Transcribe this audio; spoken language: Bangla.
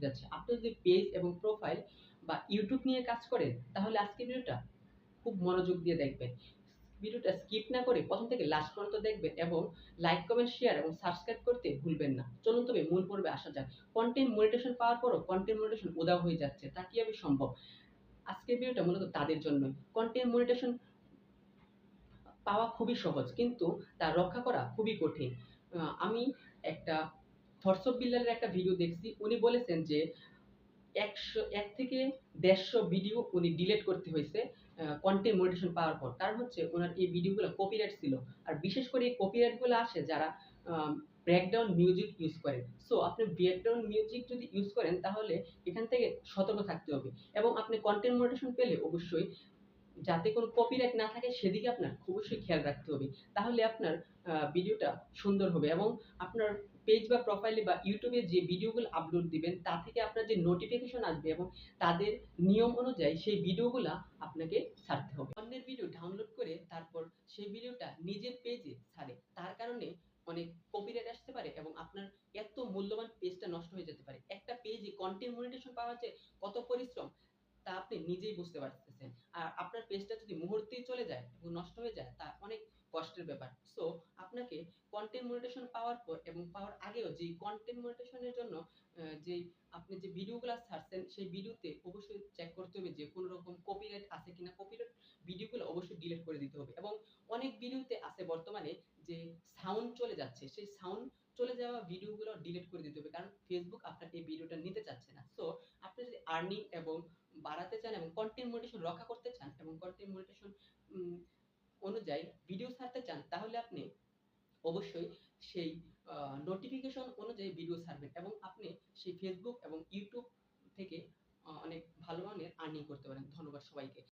যাচ্ছে। আপনি যদি পেজ এবং প্রোফাইল বা ইউটিউব নিয়ে কাজ করেন তাহলে আজকের ভিডিওটা খুব মনোযোগ দিয়ে দেখবেন। ভিডিওটা স্কিপ না করে ১ম থেকে লাস্ট পর্যন্ত দেখবেন এবং লাইক, কমেন্ট, শেয়ার এবং সাবস্ক্রাইব করতে ভুলবেন না। চলুন তবে মূল পর্বে আসা যাক। কনটেন্ট মনিটাইজেশন পাওয়ার পরও কনটেন্ট মনিটাইজেশন উধাও হয়ে যাচ্ছে। তা কিভাবে সম্ভব? আজকের ভিডিওটা মূলত তাদের জন্যই। কনটেন্ট মনিটাইজেশন পাওয়া খুবই সহজ কিন্তু তা রক্ষা করা খুবই কঠিন। আমি একটা থটস অফ বিল্ডারের একটা ভিডিও দেখছি। উনি বলেছেন যে ১ থেকে ১৫০ ভিডিও উনি ডিলিট করতে হইছে কনটেন্ট মনিটাইজেশন পাওয়ার পর। কারণ হচ্ছে উনার এই ভিডিওগুলো কপিরাইট ছিল। আর বিশেষ করে এই কপিরাইট গুলো আসে যারা আ ব্রেকডাউন মিউজিক ইউজ করেন। সো আপনি ব্রেকডাউন মিউজিক যদি ইউজ করেন তাহলে এখান থেকে সতর্ক থাকতে হবে। এবং আপনি কনটেন্ট মনিটাইজেশন পেলে অবশ্যই যাতে কোনো কপিরাইট না থাকে সেদিকে আপনার অবশ্যই খেয়াল রাখতে হবে। তাহলে আপনার ভিডিওটা সুন্দর হবে এবং আপনার পেজ বা প্রোফাইলে বা YouTube এ যে ভিডিওগুলো আপলোড দিবেন তা থেকে আপনার যে নোটিফিকেশন আসবে এবং তাদের নিয়ম অনুযায়ী সেই ভিডিওগুলা আপনাকে ছাড়তে হবে। অন্যের ভিডিও ডাউনলোড করে তারপর সেই ভিডিওটা নিজের পেজে ছাড়ে। তার কারণে অনেক কপিরাইট আসতে পারে এবং আপনার এত মূল্যবান পেজটা নষ্ট হয়ে যেতে পারে। একটা পেজে কনটেন্ট মনিটাইজেশন পাওয়া যে কত পরিশ্রম তা আপনি নিজেই বুঝতে পারতেছেন। আর আপনার পেজটা যদি মুহূর্তেই চলে যায় এবং নষ্ট হয়ে যায় তা অনেক কষ্টের ব্যাপার। সো আপনাকে কনটেন্ট মনিটাইজেশন পাওয়ার পর এবং পাওয়ার আগেও যে কনটেন্ট মনিটাইজেশন এর জন্য যেই আপনি যে ভিডিওগুলা ছাড়ছেন সেই ভিডিওতে অবশ্যই চেক করতে হবে যে কোন রকম কপিরাইট আছে কিনা। কপিরাইট ভিডিওগুলো অবশ্যই ডিলিট করে দিতে হবে। এবং অনেক ভিডিওতে আছে বর্তমানে যে সাউন্ড চলে যাচ্ছে। সেই সাউন্ড চলে যাওয়া ভিডিওগুলো ডিলিট করে দিতে হবে। কারণ Facebook আপনার এই ভিডিওটা নিতে চাচ্ছে না। সো আপনি যদি আর্নিং এবং বাড়াতে চান এবং কনটেন্ট মনিটাইজেশন রক্ষা করতে চান এবং কনটেন্ট মনিটাইজেশন উম অনুযায়ী ভিডিও ছাড়তে চান তাহলে আপনি অবশ্যই সেই নোটিফিকেশন অনুযায়ী ভিডিও ছাড়বেন এবং আপনি সেই Facebook এবং YouTube থেকে অনেক ভালো মানের আর্নিং করতে পারেন। ধন্যবাদ সবাইকে।